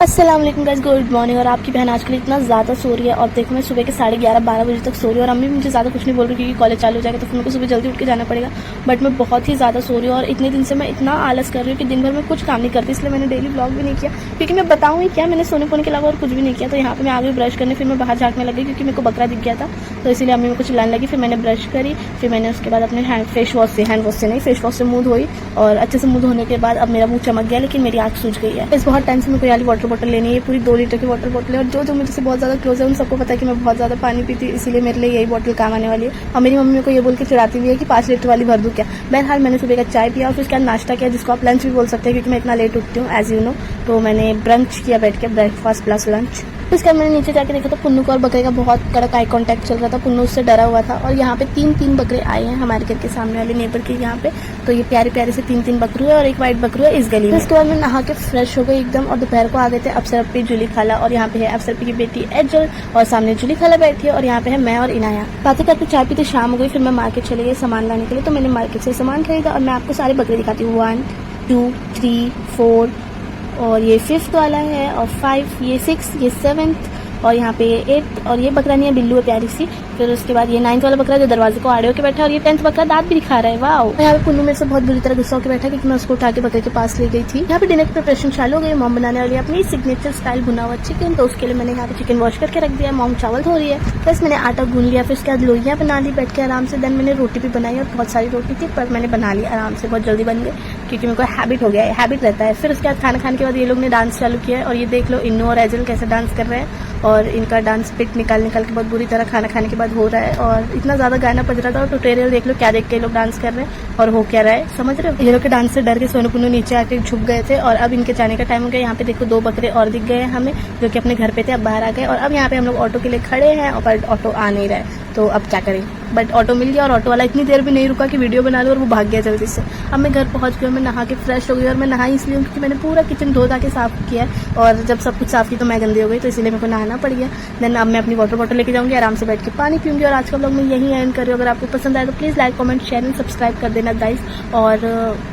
अस्सलाम वालेकुम guys, good morning. और आपकी बहन आजकल इतना ज़्यादा सो रही है और देखो मैं सुबह के 11:30-12 बजे तक सो रही हूँ और अम्मी मुझे ज़्यादा कुछ नहीं बोल रही क्योंकि कॉलेज चालू हो जाएगा तो फिर मेरे को सुबह जल्दी उठ के जाना पड़ेगा। बट मैं बहुत ही ज़्यादा सो रही हूँ और इतने दिन से मैं इतना आलस कर रही हूँ कि दिन भर में कुछ काम नहीं करती, इसलिए मैंने डेली ब्लॉग भी नहीं किया क्योंकि मैं बताऊँ ही क्या, मैंने सोने पोने के अलावा और कुछ भी नहीं किया। तो यहाँ पर मैं आ गई ब्रश करने, फिर मैं बाहर झाँकने लगी क्योंकि मेरे को बकरा दिख गया था तो इसीलिए अम्मी मेरे को चिल्लाने लगी। फिर मैंने ब्रश करी, फिर मैंने उसके बाद अपने हैंड वॉश से मुँह धोई और अच्छे से मुँह धोने के बाद अब मेरा मुँह चमक गया लेकिन मेरी आँख सूज गई है। इस बहुत टाइम से मेरे को ये वाली वाटर बॉटल लेनी है, पूरी 2 लीटर की वाटर बॉटल है और जो मुझे से बहुत ज़्यादा क्लोज है उन सबको पता है कि मैं बहुत ज़्यादा पानी पीती हूँ, इसीलिए मेरे लिए यही बॉटल काम आने वाली है। और मेरी मम्मी को ये बोल के चिढ़ाती भी है कि 5 लीटर वाली भर दूँ क्या। बहरहाल मैंने सुबह का चाय पिया और फिर उसके बाद नाश्ता किया, जिसको आप लंच भी बोल सकते हैं क्योंकि मैं इतना लेट उठती हूँ एज यू नो। तो मैंने ब्रंच किया बैठ के, ब्रेकफास्ट प्लस लंच। उसके बाद मैंने नीचे जाके देखा तो पुन्नू को और बकरे का बहुत कड़क आई कांटेक्ट चल रहा था। पुन्नू उससे डरा हुआ था और यहाँ पे 3 बकरे आए हैं हमारे घर के सामने वाले नेबर के यहाँ पे। तो ये प्यारे प्यारे से 3 बकरू है और एक वाइट बकरू है इस गली में। उसके बाद मैं नहा के फ्रेश हो गई एकदम और दोपहर को आ गए थे अफसर अपी, जूली खाला और यहाँ पे है अफसर अपी की बेटी एजल और सामने जूली खाला बैठी है और यहाँ पे है मैं और इनाया। बातें करते चाय पीते शाम हो गई, फिर मैं मार्केट चली गई सामान लाने के लिए। तो मैंने मार्केट से सामान खरीदा और मैं आपको सारे बकरे दिखाती हूँ। 1 2 3 4 और ये 5th वाला है और 5, ये 6, ये 7th और यहाँ पे 8 और ये बकरा नहीं है, बिल्लू है प्यारी सी। फिर उसके बाद ये 9th वाला बकरा जो दरवाजे को आड़े होकर बैठा है और ये 10th बकरा दांत भी दिखा रहा है। वाह। यहाँ पे पुन्नू मेरे से बहुत बुरी तरह गुस्सा होकर बैठा क्योंकि मैं उसको उठा के बकरे के पास ले गई थी। यहाँ पे डिनर की प्रिपरेशन चालू हो गई। मॉम बनाने वाली है अपनी सिग्नेचर स्टाइल भुना हुआ चिकन, तो उसके लिए मैंने यहाँ पे चिकन वॉश करके रख दिया। मॉम चावल धो रही है, बस मैंने आटा गूंद लिया। फिर उसके बाद लोइयाँ बना ली बैठ के आराम से। देन मैंने रोटी भी बनाई और बहुत सारी रोटी थी पर मैंने बना ली आराम से, बहुत जल्दी बन गई क्योंकि मेरे को हैबिट हो गया है, हैबिट रहता है। फिर उसके बाद खाना खाने के बाद ये लोग ने डांस चालू किया है और ये देख लो इन्नू और एजल कैसे डांस कर रहे हैं और इनका डांस पिट निकाल के बहुत बुरी तरह खाना खाने के बाद हो रहा है। और इतना ज़्यादा गाना बज रहा था और ट्यूटोरियल देख लो क्या देख के लोग डांस कर रहे हैं और हो क्या रहा है, समझ रहे हो। ये लोग के डांस से डर के सोनू पुन्नू नीचे आके झुक गए थे और अब इनके जाने का टाइम हो गया। यहाँ पे देखो 2 बकरे और दिख गए हमें जो कि अपने घर पे थे, अब बाहर आ गए और अब यहाँ पे हम लोग ऑटो के लिए खड़े हैं और ऑटो आ नहीं रहा है तो अब क्या करें। बट ऑटो मिल गया और ऑटो वाला इतनी देर भी नहीं रुका कि वीडियो बना लो और वो भाग गया जल्दी से। अब मैं घर पहुंच गई, मैं नहा के फ्रेश हो गई और मैं नहाई इसलिए क्योंकि मैंने पूरा किचन धो धा के साफ किया है और जब सब कुछ साफ की तो मैं गंदी हो गई तो इसीलिए मेरे को नहाना पड़ गया। देन अब मैं अपनी वाटर बॉटल लेके जाऊंगी, आराम से बैठ के पानी पीऊंगी और आज का व्लॉग मैं यहीं एंड कर रही हूँ। अगर आपको पसंद आए तो please like comment share and subscribe कर देना गाइस। और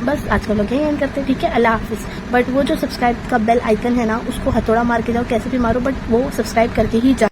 बस आज का व्लॉग यहीं एंड करते हैं, ठीक है, अल्लाह हाफिज़। बट वो जो सब्सक्राइब का बेल आइकन है ना उसको हथौड़ा मार के जाओ, कैसे भी मारो बट वो सब्सक्राइब करके ही जाओ।